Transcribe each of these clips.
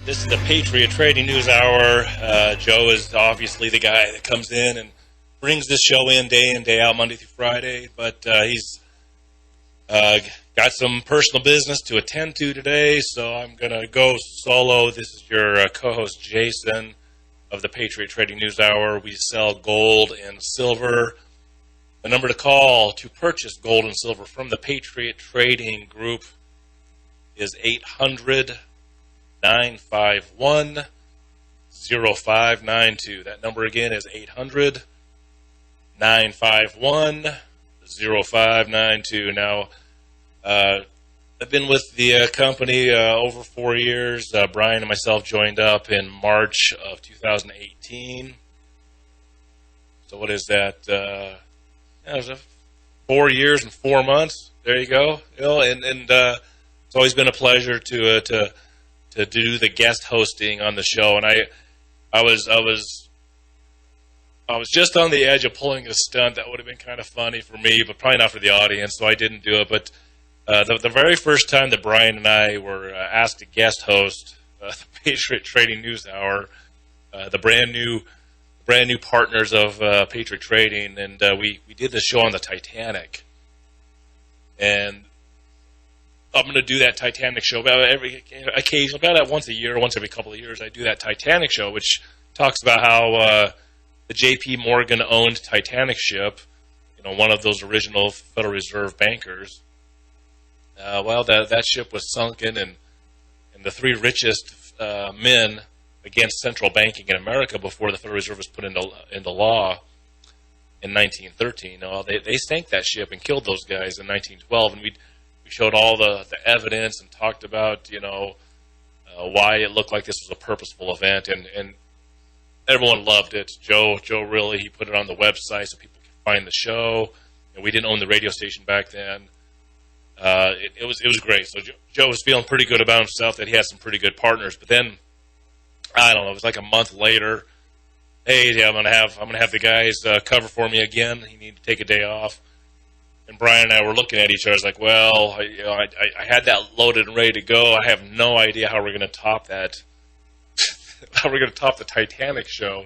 This is the Patriot Trading News Hour. Joe is obviously the guy that comes in and brings this show in, day out, Monday through Friday. But he's got some personal business to attend to today, so I'm going to go solo. This is your co-host, Jason, of the Patriot Trading News Hour. We sell gold and silver. The number to call to purchase gold and silver from the Patriot Trading Group is 800-951-0592. That number again is 800-951-0592. Now, I've been with the company over 4 years. Brian and myself joined up in March of 2018. So what is that? It was 4 years and 4 months. There you go. It's always been a pleasure to do the guest hosting on the show, and I was just on the edge of pulling a stunt that would have been kind of funny for me, but probably not for the audience, so I didn't do it. But the very first time that Brian and I were asked to guest host the Patriot Trading News Hour, the brand new partners of Patriot Trading, and we did the show on the Titanic, and I'm going to do that Titanic show about once a year, once every couple of years. I do that Titanic show, which talks about how the J.P. Morgan owned Titanic ship, one of those original Federal Reserve bankers. That ship was sunken, and the three richest men against central banking in America before the Federal Reserve was put into law in 1913. They sank that ship and killed those guys in 1912, and we showed all the evidence and talked about, why it looked like this was a purposeful event, and everyone loved it. Joe really, he put it on the website so people could find the show. We didn't own the radio station back then. It was great. So Joe was feeling pretty good about himself that he had some pretty good partners. But then, I don't know, it was like a month later. Hey, I'm gonna have the guys cover for me again. He needed to take a day off. And Brian and I were looking at each other. I was like, well, I had that loaded and ready to go. I have no idea how we're going to top that. How we're going to top the Titanic show.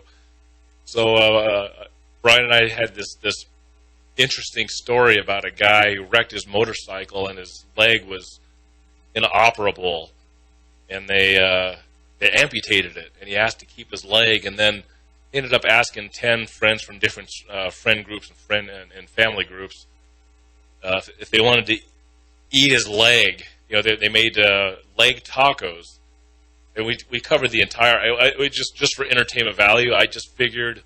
So Brian and I had this interesting story about a guy who wrecked his motorcycle and his leg was inoperable, and they amputated it, and he asked to keep his leg, and then ended up asking 10 friends from different friend groups and family groups if they wanted to eat his leg. They made leg tacos, and we covered the entire. Just for entertainment value, I just figured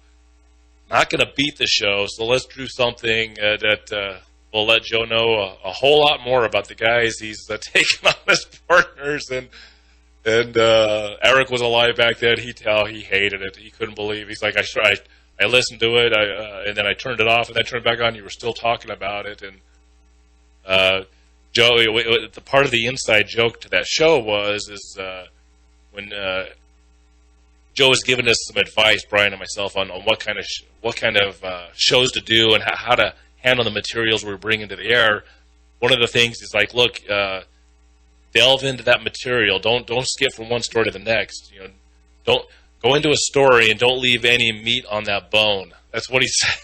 not going to beat the show, so let's do something that will let Joe know a whole lot more about the guys he's taken on as partners. And Eric was alive back then. He hated it. He couldn't believe. He's like, I listened to it, and then I turned it off, and then I turned it back on. You were still talking about it, and Joe, the part of the inside joke to that show was when Joe was giving us some advice, Brian and myself, on what kind of shows to do and how to handle the materials we're bringing to the air. One of the things is like, look, delve into that material. Don't skip from one story to the next. Don't go into a story and don't leave any meat on that bone. That's what he said.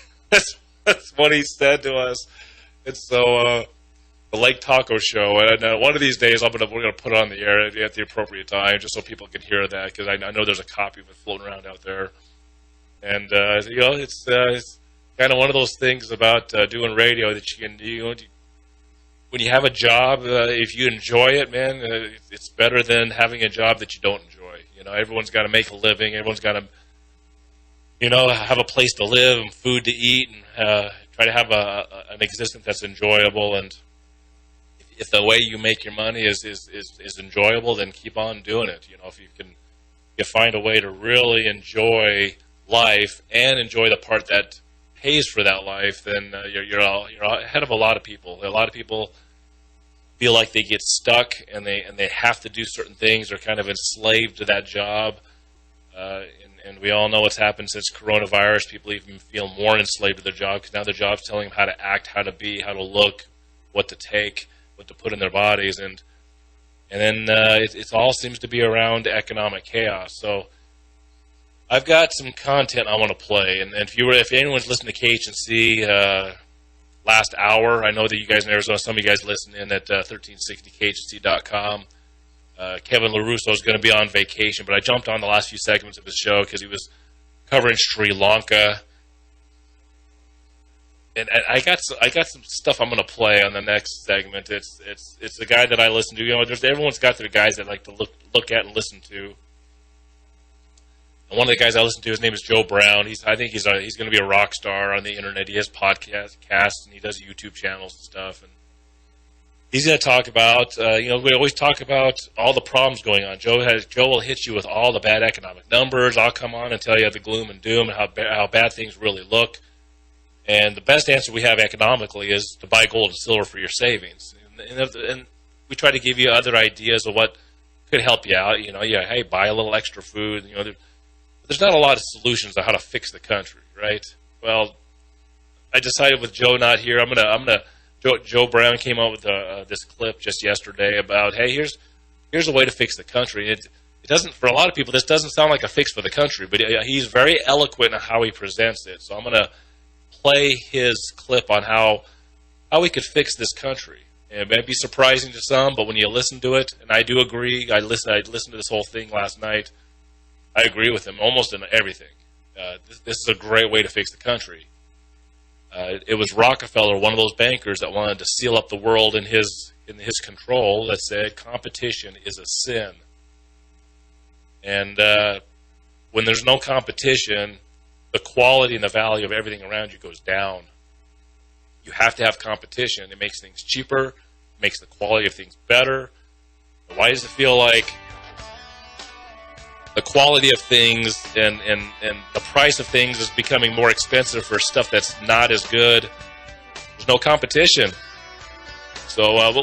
That's what he said to us. And so the Lake Taco Show, and one of these days we're gonna put it on the air at the appropriate time, just so people can hear that, because I know there's a copy of it floating around out there. And it's kind of one of those things about doing radio that you can do. When you have a job, if you enjoy it, man, it's better than having a job that you don't enjoy. Everyone's got to make a living. Everyone's got to, have a place to live and food to eat, and try to have an existence that's enjoyable. And if the way you make your money is enjoyable, then keep on doing it. If you find a way to really enjoy life and enjoy the part that pays for that life, then you're ahead of a lot of people. A lot of people feel like they get stuck and they have to do certain things. They're kind of enslaved to that job. And we all know what's happened since coronavirus. People even feel more enslaved to their job, because now their job's telling them how to act, how to be, how to look, what to take, what to put in their bodies. And And then it all seems to be around economic chaos. So I've got some content I want to play. And if anyone's listening to KHNC last hour, I know that you guys in Arizona, some of you guys listen in at 1360khnc.com. Kevin LaRusso is going to be on vacation, but I jumped on the last few segments of his show because he was covering Sri Lanka. And I got some stuff I'm going to play on the next segment. It's the guy that I listen to. You know, everyone's got their guys that like to look at and listen to. And one of the guys I listen to, his name is Joe Brown. I think he's going to be a rock star on the internet. He has podcasts and he does YouTube channels and stuff. And he's going to talk about, we always talk about all the problems going on. Joe will hit you with all the bad economic numbers. I'll come on and tell you the gloom and doom and how bad things really look. And the best answer we have economically is to buy gold and silver for your savings. And we try to give you other ideas of what could help you out. Hey, buy a little extra food. There's not a lot of solutions on how to fix the country, right? Well, I decided with Joe not here, Joe Brown came out with this clip just yesterday about, hey, here's a way to fix the country. It doesn't, for a lot of people, this doesn't sound like a fix for the country, but he's very eloquent in how he presents it. So I'm going to play his clip on how we could fix this country. And it may be surprising to some, but when you listen to it, and I do agree, I listened to this whole thing last night, I agree with him almost in everything. This is a great way to fix the country. It was Rockefeller, one of those bankers that wanted to seal up the world in his control, that said competition is a sin. And when there's no competition, the quality and the value of everything around you goes down. You have to have competition. It makes things cheaper, it makes the quality of things better. Why does it feel like the quality of things and the price of things is becoming more expensive for stuff that's not as good? There's no competition. So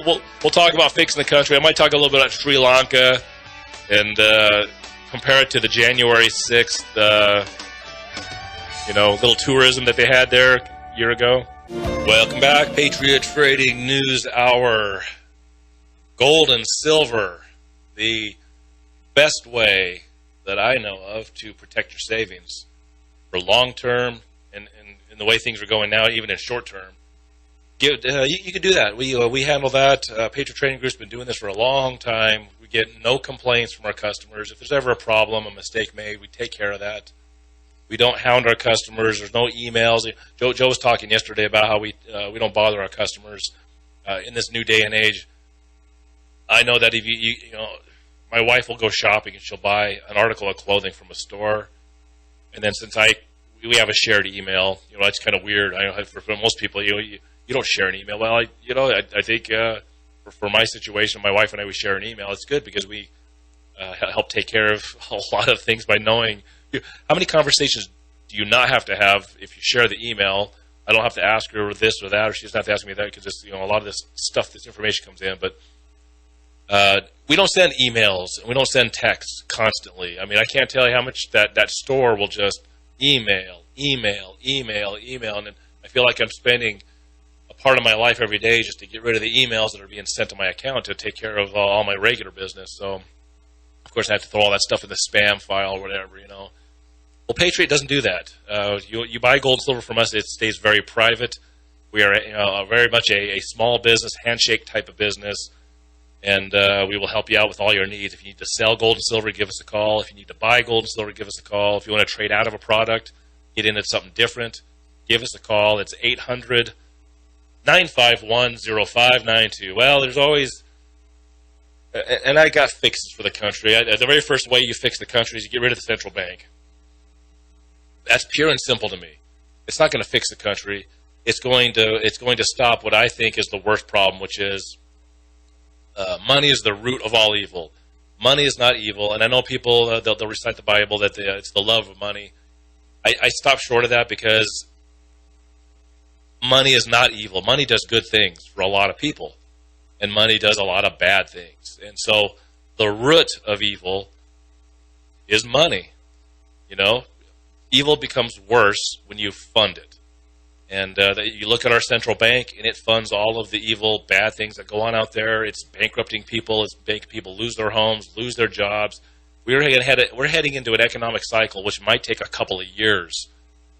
we'll talk about fixing the country. I might talk a little bit about Sri Lanka and compare it to the January 6th little tourism that they had there a year ago. Welcome back, Patriot Radio News Hour. Gold and silver, the best way that I know of to protect your savings for long term and the way things are going now, even in short term. You can do that. We handle that. Patriot Trading Group's been doing this for a long time. We get no complaints from our customers. If there's ever a problem, a mistake made, we take care of that. We don't hound our customers. There's no emails. Joe was talking yesterday about how we don't bother our customers in this new day and age. I know that if my wife will go shopping and she'll buy an article of clothing from a store, and then since we have a shared email, that's kind of weird. I know for most people, you don't share an email. Well, I think for my situation, my wife and I, we share an email. It's good because we help take care of a lot of things by knowing. How many conversations do you not have to have if you share the email? I don't have to ask her this or that, or she doesn't have to ask me that because a lot of this stuff, this information comes in. But we don't send emails and we don't send texts constantly. I mean, I can't tell you how much that store will just email, and then I feel like I'm spending a part of my life every day just to get rid of the emails that are being sent to my account to take care of all my regular business. So, of course, I have to throw all that stuff in the spam file or whatever, Well, Patriot doesn't do that. You buy gold and silver from us, it stays very private. We are very much a small business, handshake type of business, and we will help you out with all your needs. If you need to sell gold and silver, give us a call. If you need to buy gold and silver, give us a call. If you want to trade out of a product, get into something different, give us a call. It's 800-951-0592. Well, there's always... And I got fixes for the country. The very first way you fix the country is you get rid of the central bank. That's pure and simple to me. It's not going to fix the country. It's going to stop what I think is the worst problem, which is money is the root of all evil. Money is not evil, and I know people they'll recite the Bible that it's the love of money. I stop short of that because money is not evil. Money does good things for a lot of people, and money does a lot of bad things. And so the root of evil is money. Evil becomes worse when you fund it. And you look at our central bank, and it funds all of the evil, bad things that go on out there. It's bankrupting people. It's making people lose their homes, lose their jobs. We're heading into an economic cycle which might take a couple of years.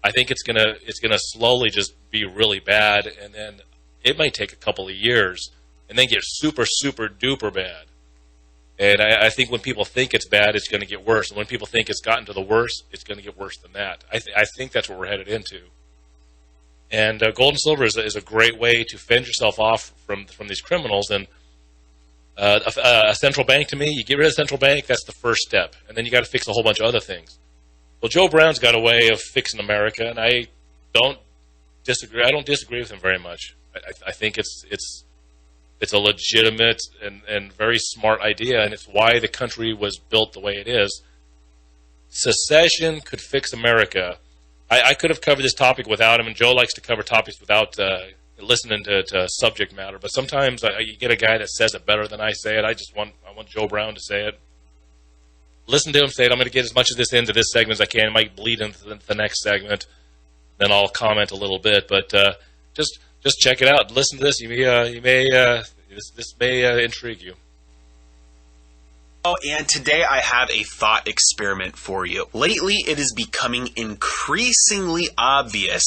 I think it's gonna slowly just be really bad, and then it might take a couple of years, and then get super, super duper bad. And I think when people think it's bad, it's going to get worse. And when people think it's gotten to the worst, it's going to get worse than that. I think that's what we're headed into. And gold and silver is a great way to fend yourself off from these criminals. And a central bank, to me, you get rid of the central bank, that's the first step. And then you got to fix a whole bunch of other things. Well, Joe Brown's got a way of fixing America, and I don't disagree. I don't disagree with him very much. I think it's a legitimate and very smart idea, and it's why the country was built the way it is. Secession could fix America. I could have covered this topic without him, and Joe likes to cover topics without listening to subject matter. But sometimes you get a guy that says it better than I say it. I want Joe Brown to say it. Listen to him say it. I'm going to get as much of this into this segment as I can. It might bleed into the next segment. Then I'll comment a little bit. But just check it out. Listen to this. This may intrigue you. Oh, and today I have a thought experiment for you. Lately, it is becoming increasingly obvious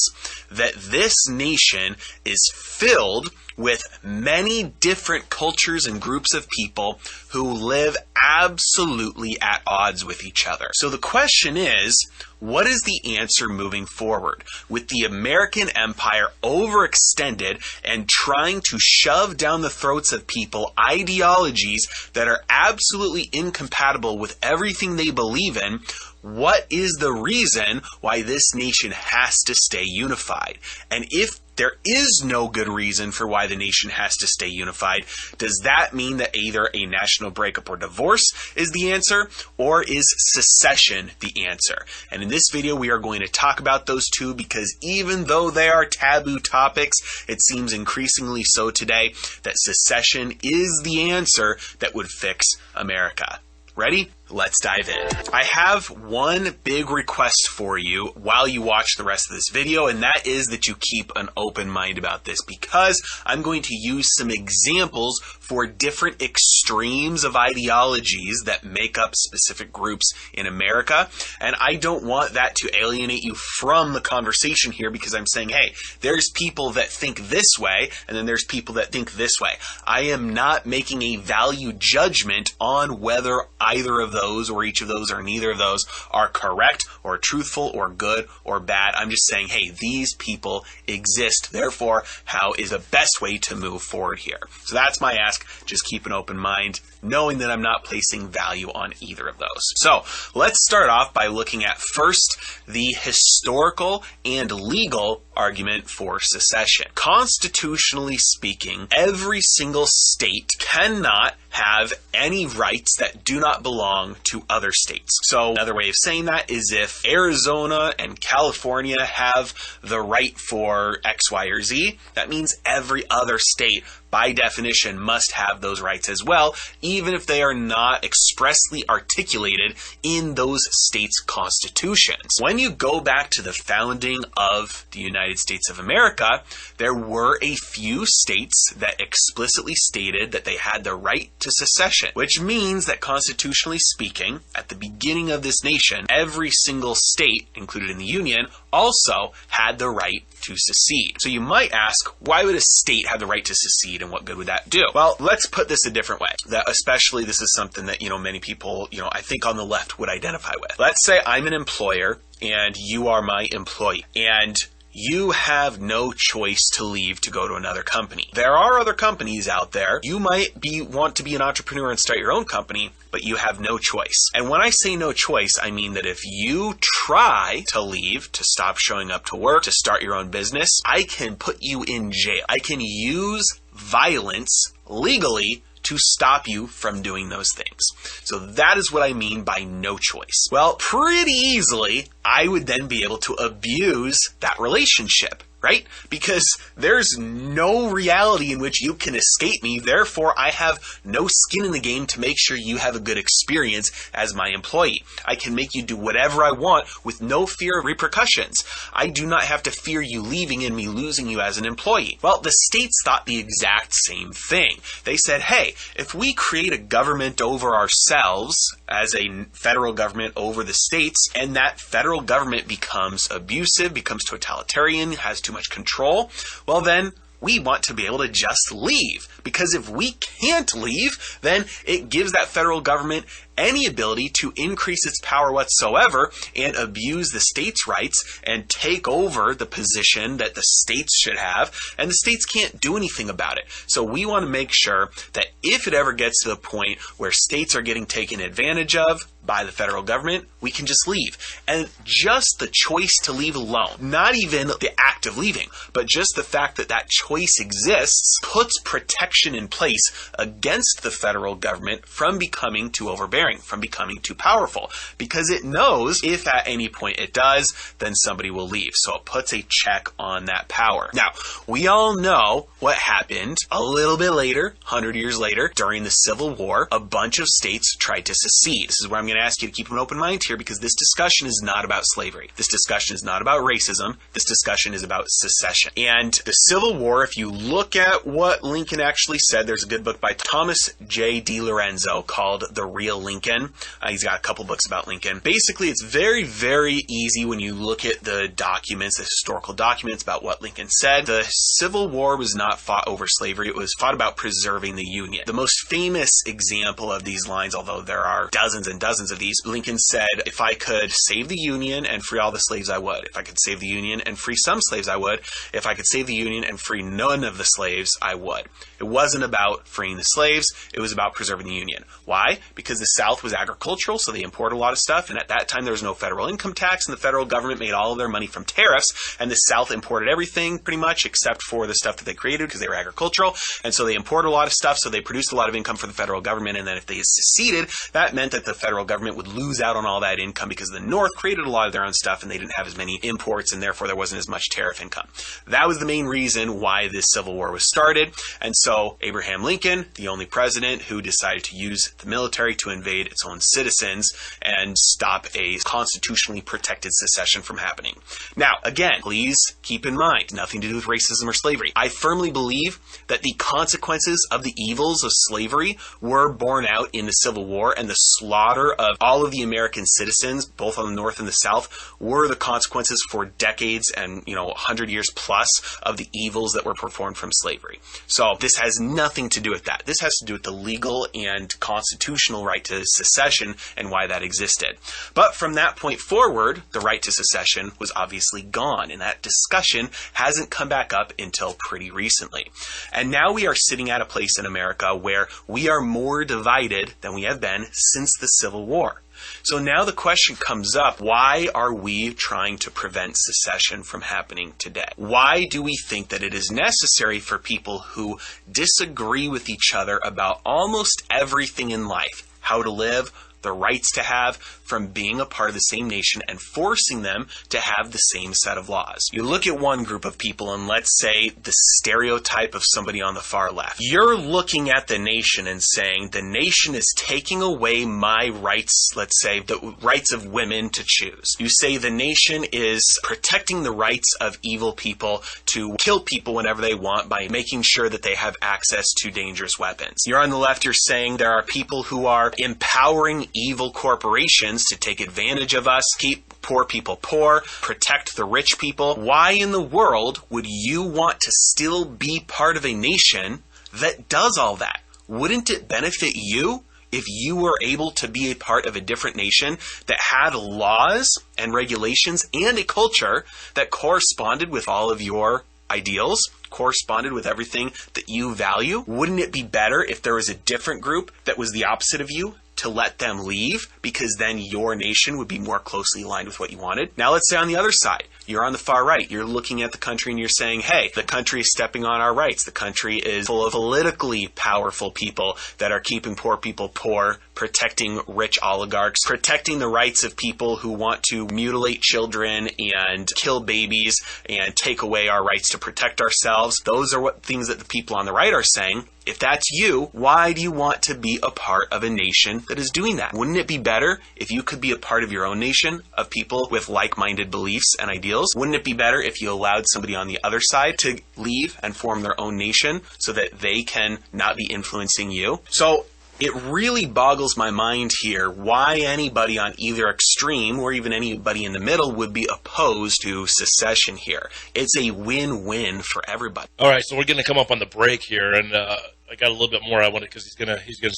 that this nation is filled with many different cultures and groups of people who live absolutely at odds with each other. So the question is, what is the answer moving forward? With the American empire overextended and trying to shove down the throats of people ideologies that are absolutely incompatible with everything they believe in, what is the reason why this nation has to stay unified? And if there is no good reason for why the nation has to stay unified, does that mean that either a national breakup or divorce is the answer, or is secession the answer? And in this video, we are going to talk about those two, because even though they are taboo topics, it seems increasingly so today that secession is the answer that would fix America. Ready? Let's dive in. I have one big request for you while you watch the rest of this video, and that is that you keep an open mind about this, because I'm going to use some examples for different extremes of ideologies that make up specific groups in America, and I don't want that to alienate you from the conversation here, because I'm saying, hey, there's people that think this way, and then there's people that think this way. I am not making a value judgment on whether either of those or each of those or neither of those are correct or truthful or good or bad. I'm just saying, hey, these people exist. Therefore, how is the best way to move forward here? So that's my ask. Just keep an open mind, knowing that I'm not placing value on either of those. So let's start off by looking at first the historical and legal argument for secession. Constitutionally speaking, every single state cannot have any rights that do not belong to other states. So another way of saying that is if Arizona and California have the right for X, Y, or Z, that means every other state by definition must have those rights as well, even if they are not expressly articulated in those states' constitutions. When you go back to the founding of the United States of America, there were a few states that explicitly stated that they had the right to secession, which means that constitutionally speaking, at the beginning of this nation, every single state included in the Union also had the right to secede. So you might ask, why would a state have the right to secede, and what good would that do? Well, let's put this a different way. That especially this is something that, many people, I think on the left would identify with. Let's say I'm an employer and you are my employee, and you have no choice to leave to go to another company. There are other companies out there. You might want to be an entrepreneur and start your own company, but you have no choice. And when I say no choice, I mean that if you try to leave, to stop showing up to work, to start your own business, I can put you in jail. I can use violence legally to stop you from doing those things. So that is what I mean by no choice. Well, pretty easily, I would then be able to abuse that relationship, right? Because there's no reality in which you can escape me. Therefore, I have no skin in the game to make sure you have a good experience as my employee. I can make you do whatever I want with no fear of repercussions. I do not have to fear you leaving and me losing you as an employee. Well, the states thought the exact same thing. They said, hey, if we create a government over ourselves as a federal government over the states, and that federal government becomes abusive, becomes totalitarian, has too much control, well then we want to be able to just leave. Because if we can't leave, then it gives that federal government any ability to increase its power whatsoever and abuse the states' rights and take over the position that the states should have, and the states can't do anything about it. So we want to make sure that if it ever gets to the point where states are getting taken advantage of by the federal government, we can just leave. And just the choice to leave alone, not even the act of leaving, but just the fact that that choice exists, puts protection in place against the federal government from becoming too overbearing, from becoming too powerful, because it knows if at any point it does, then somebody will leave. So it puts a check on that power. Now, we all know what happened a little bit later, 100 years later, during the Civil War. A bunch of states tried to secede. This is where I'm going to ask you to keep an open mind here, because this discussion is not about slavery. This discussion is not about racism. This discussion is about secession. And the Civil War, if you look at what Lincoln actually said, there's a good book by Thomas J. DiLorenzo called The Real Lincoln. He's got a couple books about Lincoln. Basically, it's very, very easy when you look at the documents, the historical documents about what Lincoln said. The Civil War was not fought over slavery. It was fought about preserving the Union. The most famous example of these lines, although there are dozens and dozens of these, Lincoln said, if I could save the Union and free all the slaves, I would. If I could save the Union and free some slaves, I would. If I could save the Union and free none of the slaves, I would. It wasn't about freeing the slaves. It was about preserving the Union. Why? Because the South was agricultural, so they imported a lot of stuff, and at that time there was no federal income tax, and the federal government made all of their money from tariffs, and the South imported everything pretty much except for the stuff that they created because they were agricultural, and so they imported a lot of stuff, so they produced a lot of income for the federal government, and then if they seceded, that meant that the federal government would lose out on all that income because the North created a lot of their own stuff, and they didn't have as many imports, and therefore there wasn't as much tariff income. That was the main reason why this Civil War was started, and so Abraham Lincoln, the only president who decided to use the military to invade its own citizens and stop a constitutionally protected secession from happening. Now, again, please keep in mind, nothing to do with racism or slavery. I firmly believe that the consequences of the evils of slavery were borne out in the Civil War, and the slaughter of all of the American citizens, both on the North and the South, were the consequences for decades and, 100 years plus of the evils that were performed from slavery. So this has nothing to do with that. This has to do with the legal and constitutional right to secession and why that existed. But from that point forward, the right to secession was obviously gone, and that discussion hasn't come back up until pretty recently. And now we are sitting at a place in America where we are more divided than we have been since the Civil War. So now the question comes up, why are we trying to prevent secession from happening today? Why do we think that it is necessary for people who disagree with each other about almost everything in life, how to live, the rights to have, from being a part of the same nation and forcing them to have the same set of laws? You look at one group of people, and let's say the stereotype of somebody on the far left. You're looking at the nation and saying, the nation is taking away my rights, let's say the rights of women to choose. You say the nation is protecting the rights of evil people to kill people whenever they want by making sure that they have access to dangerous weapons. You're on the left, you're saying there are people who are empowering evil corporations to take advantage of us, keep poor people poor, protect the rich people. Why in the world would you want to still be part of a nation that does all that? Wouldn't it benefit you if you were able to be a part of a different nation that had laws and regulations and a culture that corresponded with all of your ideals, corresponded with everything that you value? Wouldn't it be better if there was a different group that was the opposite of you to let them leave because then your nation would be more closely aligned with what you wanted. Now let's say on the other side, you're on the far right. You're looking at the country and you're saying, hey, the country is stepping on our rights. The country is full of politically powerful people that are keeping poor people poor, protecting rich oligarchs, protecting the rights of people who want to mutilate children and kill babies and take away our rights to protect ourselves. Those are what things that the people on the right are saying. If that's you, why do you want to be a part of a nation that is doing that? Wouldn't it be better if you could be a part of your own nation of people with like-minded beliefs and ideals? Wouldn't it be better if you allowed somebody on the other side to leave and form their own nation so that they can not be influencing you? So it really boggles my mind here why anybody on either extreme or even anybody in the middle would be opposed to secession here. It's a win-win for everybody. All right, so we're going to come up on the break here, and I got a little bit more I wanted because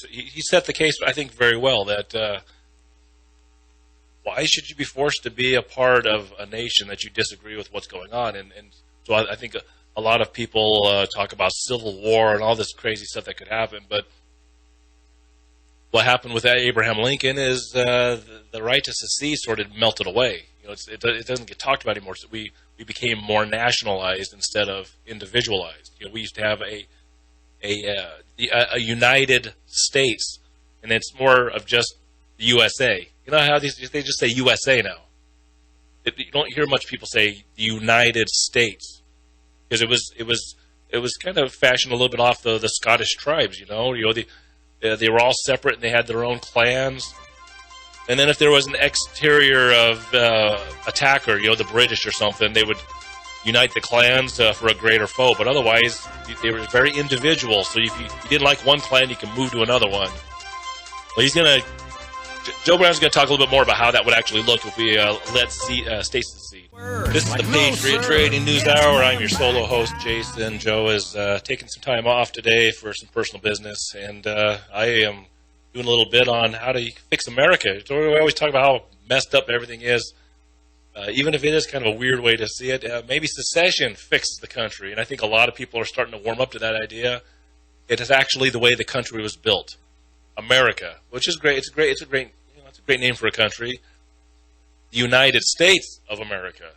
he set the case, I think, very well that why should you be forced to be a part of a nation that you disagree with what's going on? And so I think a lot of people talk about civil war and all this crazy stuff that could happen, but what happened with Abraham Lincoln is the right to secede sort of melted away. You know, it doesn't get talked about anymore. So we became more nationalized instead of individualized. You know, we used to have a United States, and it's more of just the USA. You know how they just say USA now. You don't hear much people say the United States because it was kind of fashioned a little bit off the Scottish tribes. You know they were all separate and they had their own clans. And then if there was an exterior of attacker, you know, the British or something, they would unite the clans for a greater foe. But otherwise, they were very individual. So if you didn't like one clan, you can move to another one. Well, Joe Brown's going to talk a little bit more about how that would actually look if we let states secede. This is the Patriot Radio News Hour. I'm your solo host, Jason. Joe is taking some time off today for some personal business, and I am doing a little bit on how to fix America. So we always talk about how messed up everything is, even if it is kind of a weird way to see it. Maybe secession fixes the country, and I think a lot of people are starting to warm up to that idea. It is actually the way the country was built, America, which is great. It's a great name for a country. The United States of America.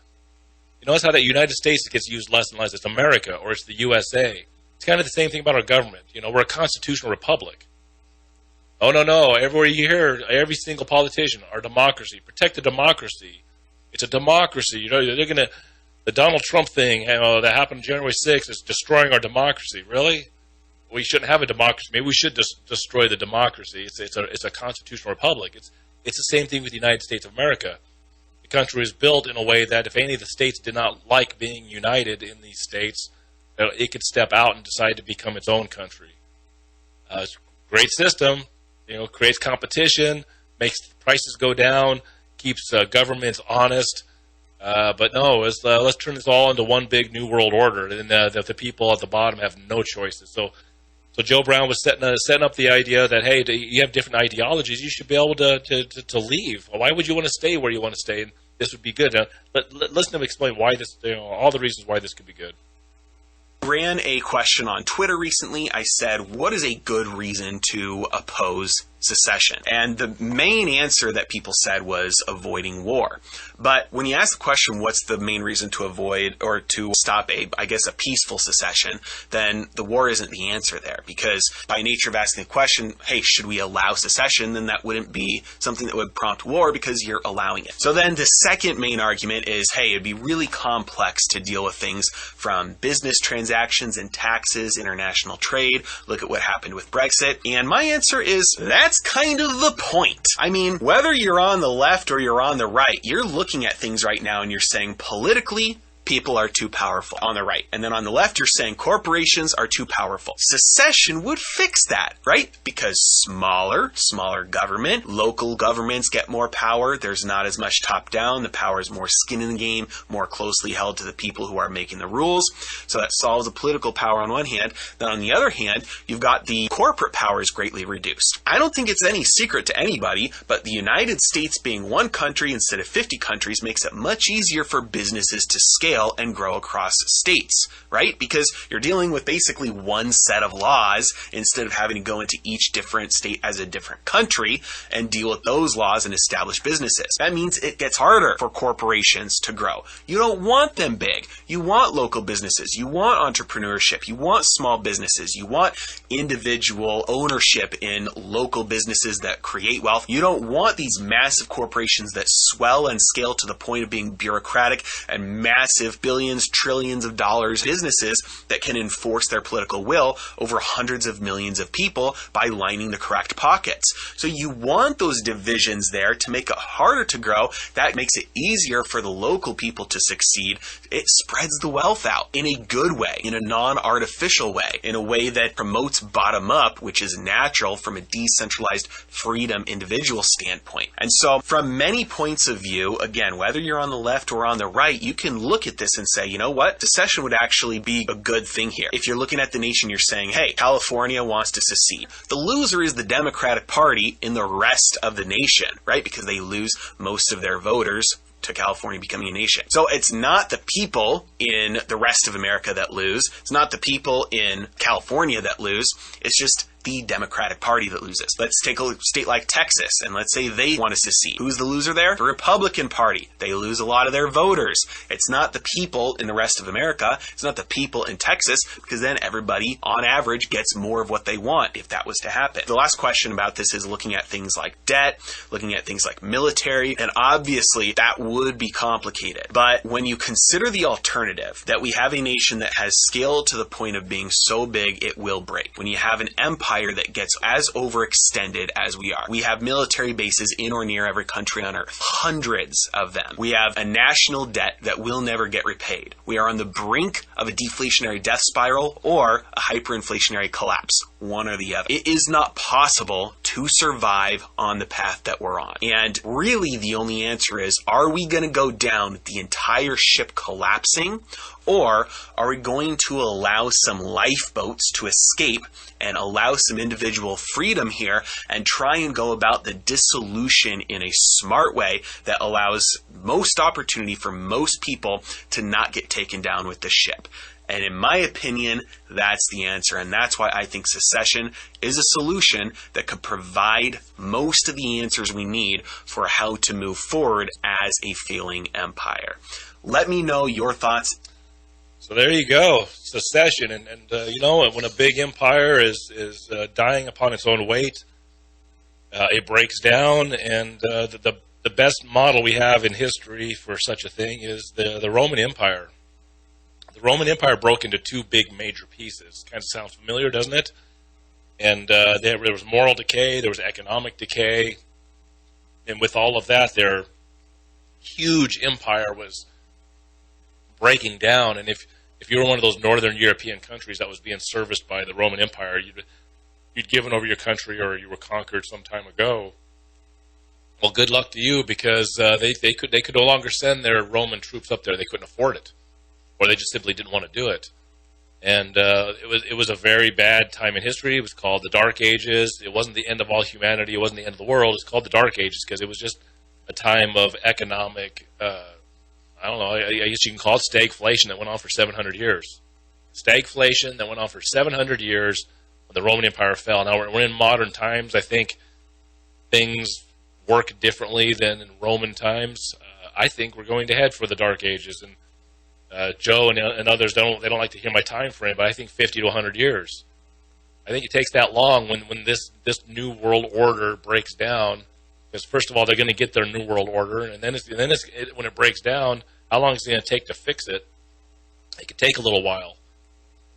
You notice how that United States gets used less and less. It's America, or it's the USA. It's kind of the same thing about our government. You know, we're a constitutional republic. Oh, no. Everywhere you hear, every single politician, our democracy. Protect the democracy. It's a democracy. You know, the Donald Trump thing that happened January 6th is destroying our democracy. Really? We shouldn't have a democracy. Maybe we should just destroy the democracy. It's a constitutional republic. It's the same thing with the United States of America. The country is built in a way that if any of the states did not like being united in these states, it could step out and decide to become its own country. It's a great system. You know, creates competition, makes prices go down, keeps governments honest. But no, let's turn this all into one big new world order, and the people at the bottom have no choices. So Joe Brown was setting up the idea that, hey, you have different ideologies, you should be able to leave. Why would you want to stay where you want to stay? And this would be good. Listen to him explain why this, all the reasons why this could be good. Ran a question on Twitter recently. I said, what is a good reason to oppose secession? And the main answer that people said was avoiding war. But when you ask the question, what's the main reason to avoid or to stop a peaceful secession, then the war isn't the answer there. Because by nature of asking the question, hey, should we allow secession? Then that wouldn't be something that would prompt war because you're allowing it. So then the second main argument is, hey, it'd be really complex to deal with things from business transactions and taxes, international trade. Look at what happened with Brexit. And my answer is, that's kind of the point. I mean, whether you're on the left or you're on the right, you're looking at things right now and you're saying politically, people are too powerful on the right. And then on the left, you're saying corporations are too powerful. Secession would fix that, right? Because smaller government, local governments get more power. There's not as much top down. The power is more skin in the game, more closely held to the people who are making the rules. So that solves the political power on one hand. Then on the other hand, you've got the corporate power is greatly reduced. I don't think it's any secret to anybody, but the United States being one country instead of 50 countries makes it much easier for businesses to scale scale and grow across states, right? Because you're dealing with basically one set of laws instead of having to go into each different state as a different country and deal with those laws and establish businesses. That means it gets harder for corporations to grow. You don't want them big. You want local businesses. You want entrepreneurship. You want small businesses. You want individual ownership in local businesses that create wealth. You don't want these massive corporations that swell and scale to the point of being bureaucratic and massive billions, trillions of dollars businesses that can enforce their political will over hundreds of millions of people by lining the correct pockets. So you want those divisions there to make it harder to grow. That makes it easier for the local people to succeed. It spreads the wealth out in a good way, in a non-artificial way, in a way that promotes bottom up, which is natural from a decentralized freedom individual standpoint. And so from many points of view, again, whether you're on the left or on the right, you can look at this and say, you know what? Secession would actually be a good thing here. If you're looking at the nation, you're saying, hey, California wants to secede. The loser is the Democratic Party in the rest of the nation, right? Because they lose most of their voters to California becoming a nation. So it's not the people in the rest of America that lose. It's not the people in California that lose. It's just the Democratic Party that loses. Let's take a state like Texas, and let's say they want to secede. Who's the loser there? The Republican Party. They lose a lot of their voters. It's not the people in the rest of America. It's not the people in Texas, because then everybody, on average, gets more of what they want if that was to happen. The last question about this is looking at things like debt, looking at things like military, and obviously that would be complicated. But when you consider the alternative, that we have a nation that has scaled to the point of being so big it will break. When you have an empire that gets as overextended as we are. We have military bases in or near every country on earth. Hundreds of them. We have a national debt that will never get repaid. We are on the brink of a deflationary death spiral or a hyperinflationary collapse. One or the other. It is not possible to survive on the path that we're on. And really the only answer is, are we going to go down with the entire ship collapsing? Or are we going to allow some lifeboats to escape and allow some individual freedom here and try and go about the dissolution in a smart way that allows most opportunity for most people to not get taken down with the ship? And in my opinion, that's the answer. And that's why I think secession is a solution that could provide most of the answers we need for how to move forward as a failing empire. Let me know your thoughts. So there you go, secession. And you know, when a big empire is dying upon its own weight, it breaks down. And the best model we have in history for such a thing is the Roman Empire. The Roman Empire broke into two big major pieces. Kind of sounds familiar, doesn't it? And there was moral decay, there was economic decay, and with all of that, their huge empire was breaking down. And if you were one of those northern European countries that was being serviced by the Roman Empire, you'd given over your country or you were conquered some time ago. Well, good luck to you, because they could no longer send their Roman troops up there. They couldn't afford it, or they just simply didn't want to do it. And it was a very bad time in history. It was called the Dark Ages. It wasn't the end of all humanity. It wasn't the end of the world. It's called the Dark Ages because it was just a time of economic, I don't know, I guess you can call it stagflation that went on for 700 years. Stagflation that went on for 700 years when the Roman Empire fell. Now we're in modern times. I think things work differently than in Roman times. I think we're going to head for the Dark Ages. And Joe and others don't like to hear my time frame, but I think 50 to 100 years. I think it takes that long when this new world order breaks down, because first of all they're going to get their new world order, and then when it breaks down, how long is it going to take to fix it? It could take a little while.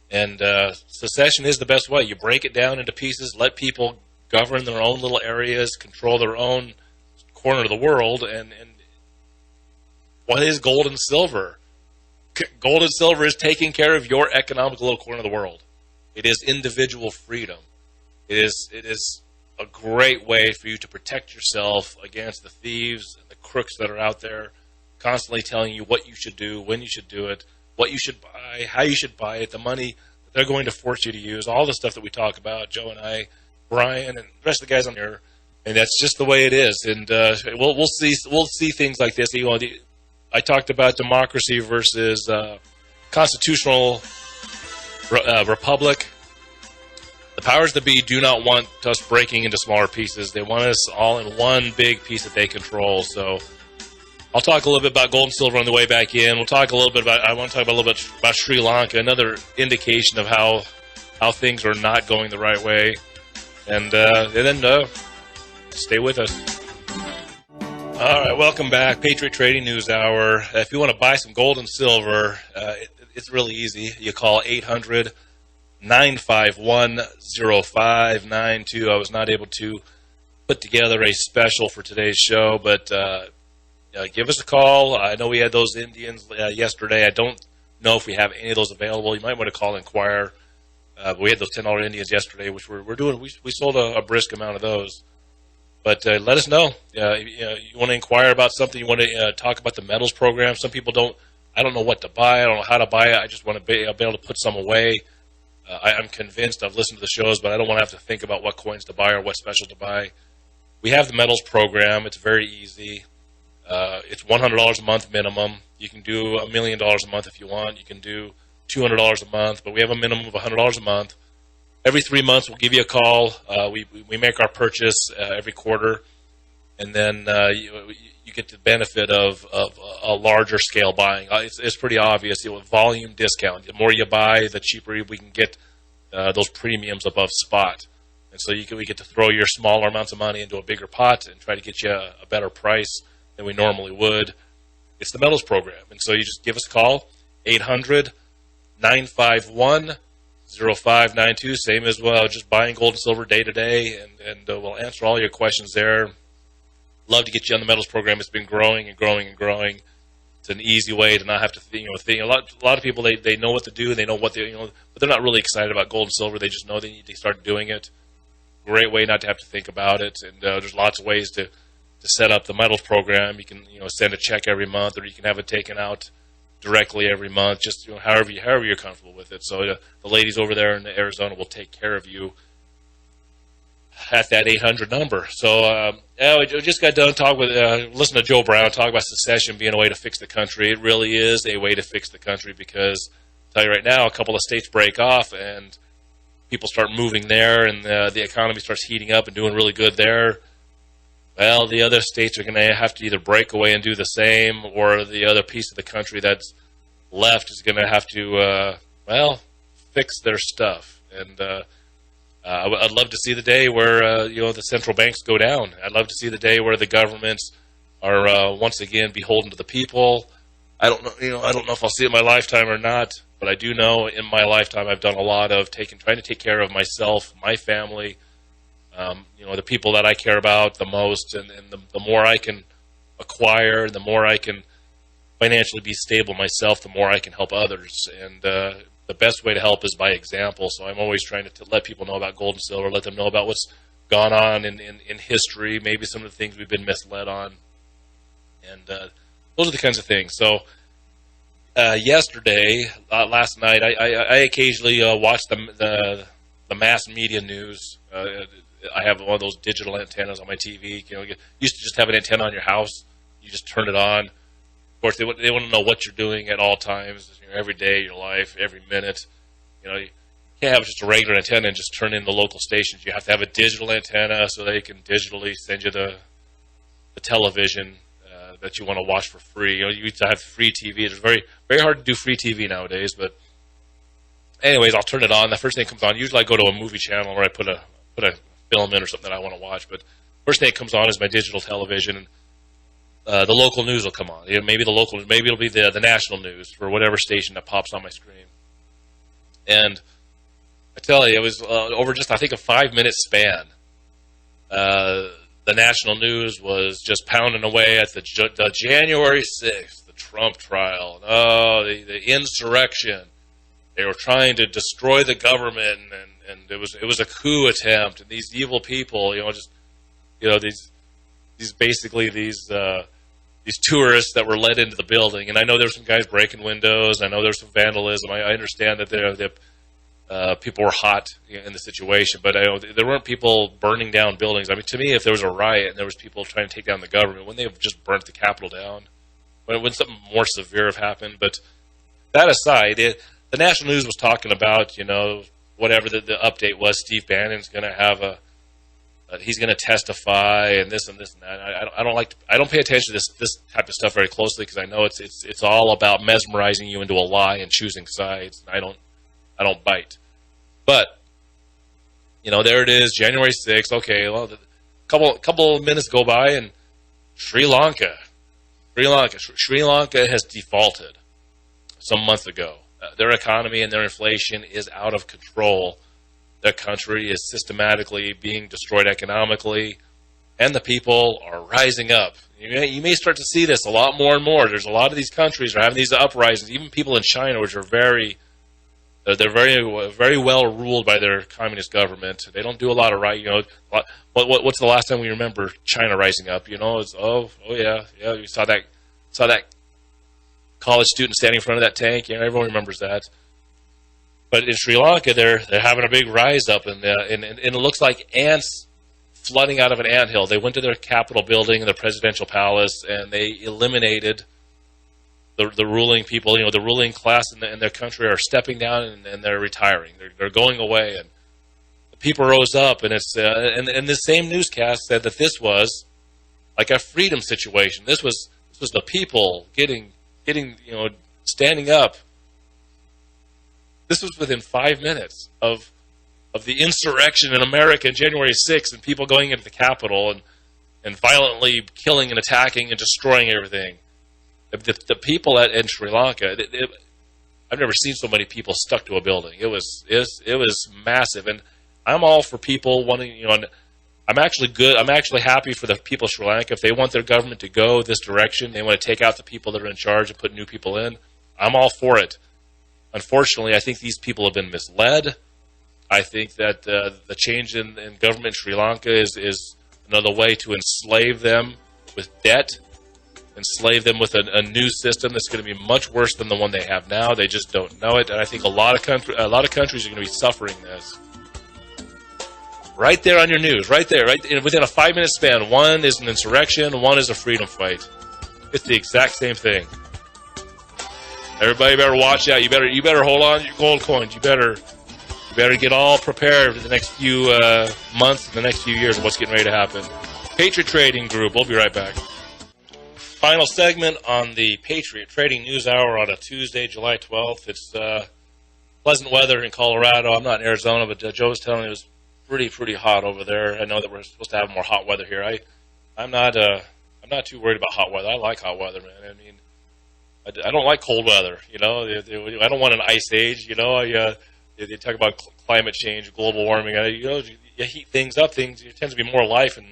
And secession is the best way. You break it down into pieces, let people govern their own little areas, control their own corner of the world, and what is gold and silver? Gold and silver is taking care of your economic little corner of the world. It is individual freedom. It is a great way for you to protect yourself against the thieves and the crooks that are out there, constantly telling you what you should do, when you should do it, what you should buy, how you should buy it, the money that they're going to force you to use, all the stuff that we talk about, Joe and I, Brian, and the rest of the guys on here. And that's just the way it is. And we'll see things like this. You know, I talked about democracy versus constitutional republic. The powers that be do not want us breaking into smaller pieces. They want us all in one big piece that they control. So I'll talk a little bit about gold and silver on the way back in. We'll talk a little bit about, I want to talk about a little bit about Sri Lanka, another indication of how things are not going the right way. And then stay with us. All right, welcome back. Patriot Radio News Hour. If you want to buy some gold and silver, it's really easy. You call 800-951-0592. I was not able to put together a special for today's show, but give us a call. I know we had those Indians yesterday. I don't know if we have any of those available. You might want to call and inquire. But we had those $10 Indians yesterday, which we're doing. We sold a brisk amount of those. But let us know. You want to inquire about something. You want to talk about the metals program. Some people don't. I don't know what to buy. I don't know how to buy it. I just want to be able to put some away. I'm convinced. I've listened to the shows, but I don't want to have to think about what coins to buy or what special to buy. We have the metals program. It's very easy. It's $100 a month minimum. You can do $1 million a month if you want. You can do $200 a month, but we have a minimum of $100 a month. Every 3 months, we'll give you a call. We make our purchase every quarter, and then you get the benefit of a larger scale buying. It's pretty obvious. Volume discount. The more you buy, the cheaper we can get those premiums above spot. And so we get to throw your smaller amounts of money into a bigger pot and try to get you a better price than we normally would. It's the metals program. And so you just give us a call, 800-951-0592, same as well, just buying gold and silver day to day, and we'll answer all your questions there. Love to get you on the metals program. It's been growing and growing and growing. It's an easy way to not have to think. A lot of people they know what to do, they know what they but they're not really excited about gold and silver. They just know they need to start doing it. Great way not to have to think about it, and there's lots of ways to set up the metals program. You can send a check every month, or you can have it taken out directly every month, just however you're comfortable with it. So the ladies over there in Arizona will take care of you at that 800 number. So we just got done talking with listen to Joe Brown talk about secession being a way to fix the country. It really is a way to fix the country, because I'll tell you right now, a couple of states break off and people start moving there, and the economy starts heating up and doing really good there. Well, the other states are going to have to either break away and do the same, or the other piece of the country that's left is going to have to, fix their stuff. And I'd love to see the day where, the central banks go down. I'd love to see the day where the governments are once again beholden to the people. I don't know if I'll see it in my lifetime or not, but I do know in my lifetime I've done a lot of trying to take care of myself, my family, the people that I care about the most, and the more I can acquire, the more I can financially be stable myself, the more I can help others. And the best way to help is by example. So I'm always trying to let people know about gold and silver, let them know about what's gone on in history, maybe some of the things we've been misled on. And those are the kinds of things. So last night, I occasionally watch the mass media news. I have one of those digital antennas on my TV. You used to just have an antenna on your house. You just turn it on. Of course, they want to know what you're doing at all times, every day of your life, every minute. You can't have just a regular antenna and just turn in the local stations. You have to have a digital antenna so they can digitally send you the television that you want to watch for free. You used to have free TV. It's very, very hard to do free TV nowadays. But anyways, I'll turn it on. The first thing that comes on. Usually I go to a movie channel where I put a film in or something that I want to watch. But first thing that comes on is my digital television. The local news will come on. Maybe it'll be the national news for whatever station that pops on my screen. And I tell you, it was over just, I think, a 5-minute span. The national news was just pounding away at the January 6th, the Trump trial. The insurrection. They were trying to destroy the government, and it was a coup attempt. And these evil people, these tourists that were let into the building. And I know there's some guys breaking windows. I know there's some vandalism. I understand that people were hot in the situation, but there weren't people burning down buildings. I mean, to me, if there was a riot and there was people trying to take down the government, wouldn't they have just burnt the Capitol down? when something more severe have happened. But that aside, the national news was talking about, whatever the update was. Steve Bannon's going to have he's going to testify and this and that. I don't pay attention to this type of stuff very closely because I know it's all about mesmerizing you into a lie and choosing sides. I don't bite. But there it is, January 6th. Okay, well, couple of minutes go by and Sri Lanka has defaulted some months ago. Their economy and their inflation is out of control. Their country is systematically being destroyed economically, and the people are rising up. You may start to see this a lot more and more. There's a lot of these countries are having these uprisings. Even people in China, which are very well ruled by their communist government. They don't do a lot of right. What's the last time we remember China rising up? It's yeah. You saw that college student standing in front of that tank. Everyone remembers that. But in Sri Lanka, they're having a big rise up, and it looks like ants flooding out of an anthill. They went to their Capitol building, their presidential palace, and they eliminated the ruling people. The ruling class in their country are stepping down and they're retiring. They're going away, and the people rose up, and it's and the same newscast said that this was like a freedom situation. This was the people getting standing up. This was within 5 minutes of the insurrection in America on January 6th and people going into the Capitol and violently killing and attacking and destroying everything. The people in Sri Lanka, I've never seen so many people stuck to a building. It was massive, and I'm all for people wanting. I'm actually happy for the people of Sri Lanka if they want their government to go this direction. They want to take out the people that are in charge and put new people in. I'm all for it. Unfortunately, I think these people have been misled. I think that the change in government in Sri Lanka is another way to enslave them with debt, enslave them with a new system that's going to be much worse than the one they have now. They just don't know it, and I think a lot of countries are going to be suffering this. Right there on your news, right within a 5-minute span. One is an insurrection, one is a freedom fight. It's the exact same thing. Everybody better watch out. You better hold on to your gold coins. You better get all prepared for the next few months and the next few years of what's getting ready to happen. Patriot Trading Group. We'll be right back. Final segment on the Patriot Trading News Hour on a Tuesday, July 12th. It's pleasant weather in Colorado. I'm not in Arizona, but Joe was telling me it was pretty hot over there. I know that we're supposed to have more hot weather here. I'm not too worried about hot weather. I like hot weather, man. I mean, I don't like cold weather. I don't want an ice age. They talk about climate change, global warming. You heat things up. There tends to be more life and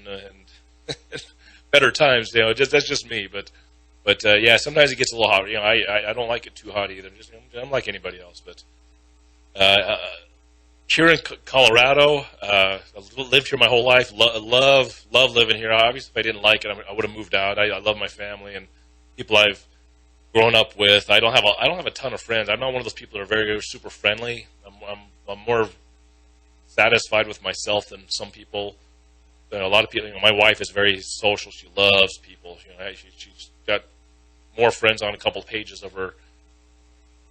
better times. That's just me. But yeah, sometimes it gets a little hot. I don't like it too hot either. I'm like anybody else. But here in Colorado, I've lived here my whole life. Love living here. Obviously, if I didn't like it, I would have moved out. I love my family and people I've grown up with. I don't have a ton of friends. I'm not one of those people that are very, very super friendly. I'm more satisfied with myself than some people. A lot of people. My wife is very social. She loves people. She's got more friends on a couple of pages of her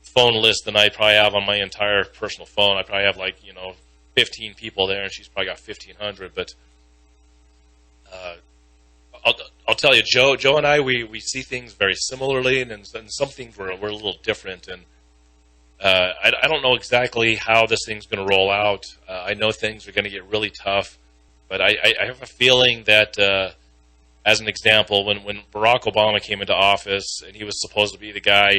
phone list than I probably have on my entire personal phone. I probably have 15 people there, and she's probably got 1,500. But I'll tell you, Joe and I, we see things very similarly, and some things we're a little different. And I don't know exactly how this thing's going to roll out. I know things are going to get really tough, but I have a feeling that, as an example, when Barack Obama came into office, and he was supposed to be the guy,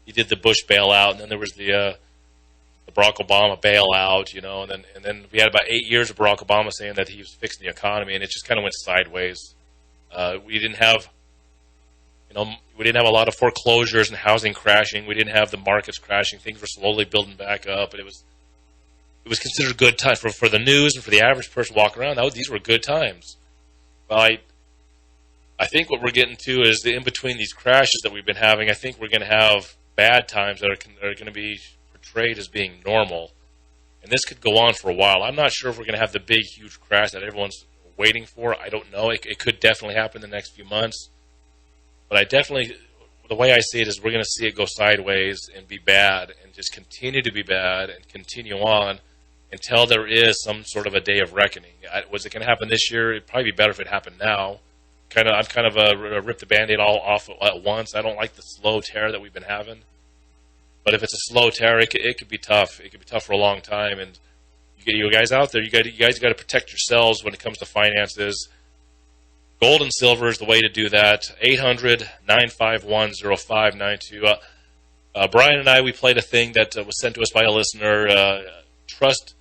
he did the Bush bailout, and then there was the Barack Obama bailout, and then we had about 8 years of Barack Obama saying that he was fixing the economy, and it just kind of went sideways. We didn't have a lot of foreclosures and housing crashing. We didn't have the markets crashing. Things were slowly building back up, and it was considered a good time for the news and for the average person walking around. These were good times. Well, I think what we're getting to is in between these crashes that we've been having. I think we're going to have bad times that are going to be portrayed as being normal, and this could go on for a while. I'm not sure if we're going to have the big, huge crash that everyone's waiting for. I don't know. It could definitely happen in the next few months. But I definitely, the way I see it is we're going to see it go sideways and be bad and just continue to be bad and continue on until there is some sort of a day of reckoning. Was it going to happen this year? It'd probably be better if it happened now. I've kind of ripped the Band-Aid all off at once. I don't like the slow tear that we've been having. But if it's a slow tear, it could be tough. It could be tough for a long time. And you guys out there, you guys got to protect yourselves when it comes to finances. Gold and silver is the way to do that. 800-951-0592. Brian and I, we played a thing that was sent to us by a listener. Trust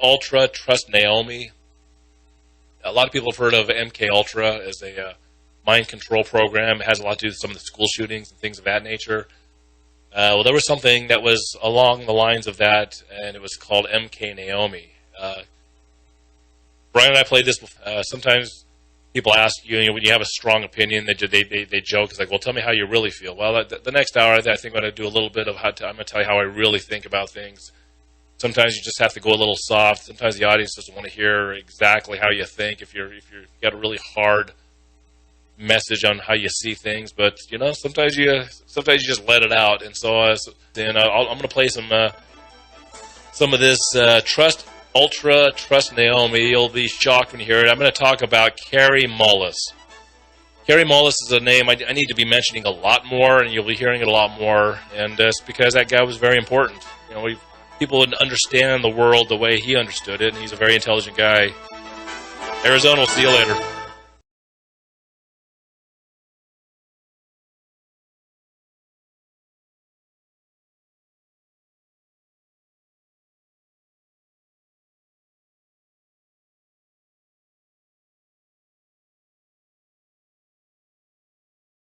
Ultra, Trust Naomi. A lot of people have heard of MK Ultra as a mind control program. It has a lot to do with some of the school shootings and things of that nature. Well, there was something that was along the lines of that, and it was called MK Naomi. Brian and I played this. Sometimes people ask you, when you have a strong opinion, they joke. It's like, well, tell me how you really feel. Well, the next hour, I think I'm going to do a little bit of I'm going to tell you how I really think about things. Sometimes you just have to go a little soft. Sometimes the audience doesn't want to hear exactly how you think. If you've got a really hard message on how you see things, but sometimes you just let it out. And so then I'm going to play some of this Trust Ultra, Trust Naomi. You'll be shocked when you hear it. I'm going to talk about Kary Mullis. Kary Mullis is a name I need to be mentioning a lot more, and you'll be hearing it a lot more. And it's because that guy was very important. People wouldn't understand the world the way he understood it, and he's a very intelligent guy. Arizona, we'll see you later.